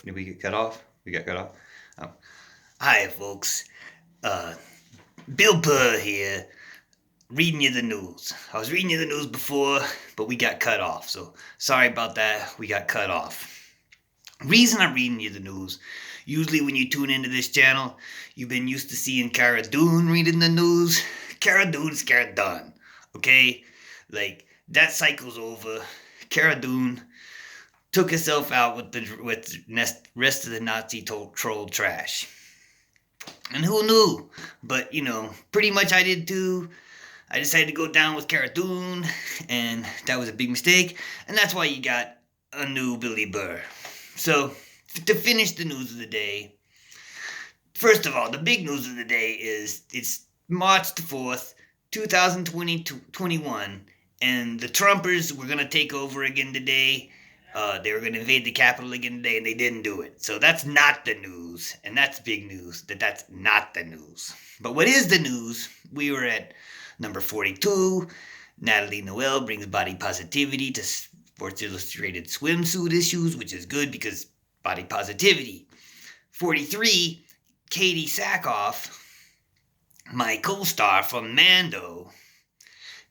Did we get cut off? We got cut off? Oh. Hi, folks. Bill Burr here, reading you the news. I was reading you the news before, but we got cut off, so sorry about that. We got cut off. Reason I'm reading you the news, usually when you tune into this channel, you've been used to seeing Cara Dune reading the news. Cara Dune's Cara Done, okay? Like, that cycle's over. Cara Dune took herself out with the rest of the Nazi troll trash. And who knew? But, pretty much I did too. I decided to go down with Cara Dune, and that was a big mistake, and that's why you got a new Billy Burr. So, to finish the news of the day, first of all, the big news of the day is it's March the 4th, 2021, and the Trumpers were going to take over again today. They were going to invade the Capitol again today, and they didn't do it. So that's not the news, and that's big news, that's not the news. But what is the news, we were at number 42. Natalie Noel brings body positivity to Sports Illustrated swimsuit issues, which is good because body positivity. 43, Katie Sackhoff, my co-star from Mando,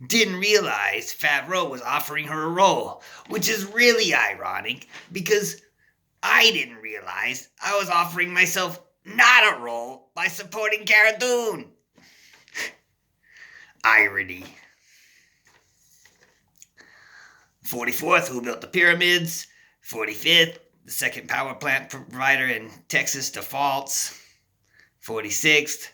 didn't realize Favreau was offering her a role, which is really ironic because I didn't realize I was offering myself not a role by supporting Cara Dune. Irony. 44th, who built the pyramids. 45th, the second power plant provider in Texas defaults. 46th,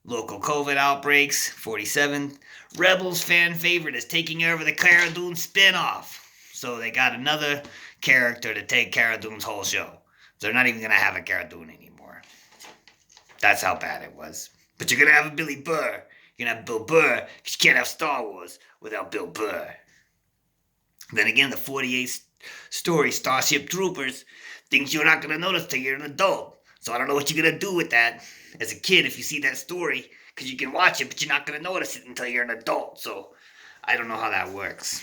local COVID outbreaks. 47th, Rebels fan favorite is taking over the Cara Dune spinoff. So they got another character to take Cara Dune's whole show. They're not even going to have a Cara Dune anymore. That's how bad it was. But you're going to have a Billy Burr. You're going to have Bill Burr, because you can't have Star Wars without Bill Burr. Then again, the 48th story, Starship Troopers, things you're not going to notice till you're an adult. So I don't know what you're going to do with that as a kid if you see that story, because you can watch it, but you're not going to notice it until you're an adult. So I don't know how that works.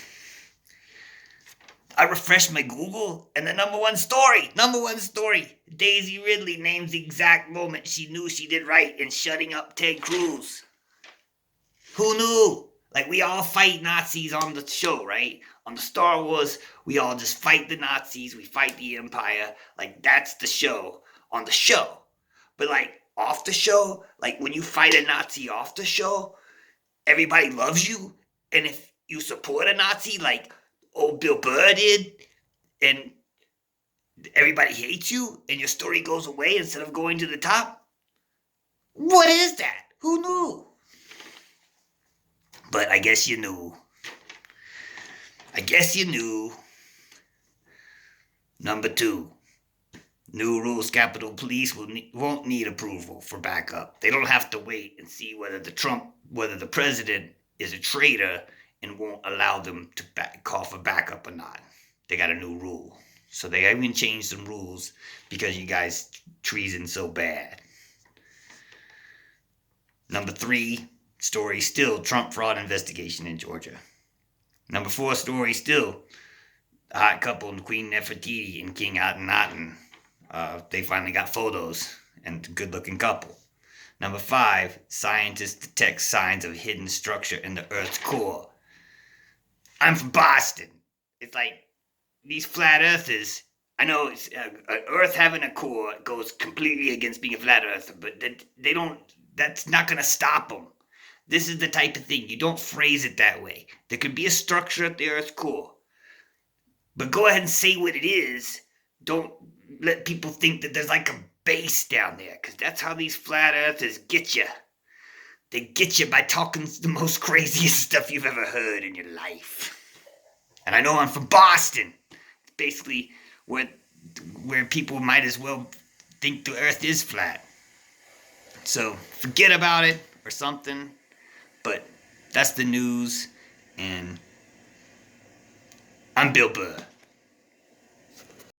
I refreshed my Google, and the number one story, Daisy Ridley names the exact moment she knew she did right in shutting up Ted Cruz. Who knew? Like, we all fight Nazis on the show, right? On the Star Wars, we all just fight the Nazis, we fight the Empire. Like, that's the show on the show. But, like, off the show, like, when you fight a Nazi off the show, everybody loves you. And if you support a Nazi, like old Bill Burr did, and everybody hates you, and your story goes away instead of going to the top, what is that? Who knew? But I guess you knew. Number 2. New rules, Capitol Police won't need approval for backup. They don't have to wait and see whether the president is a traitor and won't allow them to call for backup or not. They got a new rule. So they even changed some rules because you guys treason so bad. Number 3 story still, Trump fraud investigation in Georgia. Number 4 story still, the hot couple, Queen Nefertiti and King Akhenaten. They finally got photos, and a good-looking couple. Number 5, scientists detect signs of hidden structure in the Earth's core. I'm from Boston. It's like, these flat earthers, I know it's, Earth having a core goes completely against being a flat earther, but that's not going to stop them. This is the type of thing, you don't phrase it that way. There could be a structure at the Earth's core, but go ahead and say what it is. Don't let people think that there's like a base down there, because that's how these flat earthers get you. They get you by talking the most craziest stuff you've ever heard in your life. And I know I'm from Boston. It's basically where people might as well think the earth is flat. So forget about it or something. But that's the news. And I'm Bill Burr.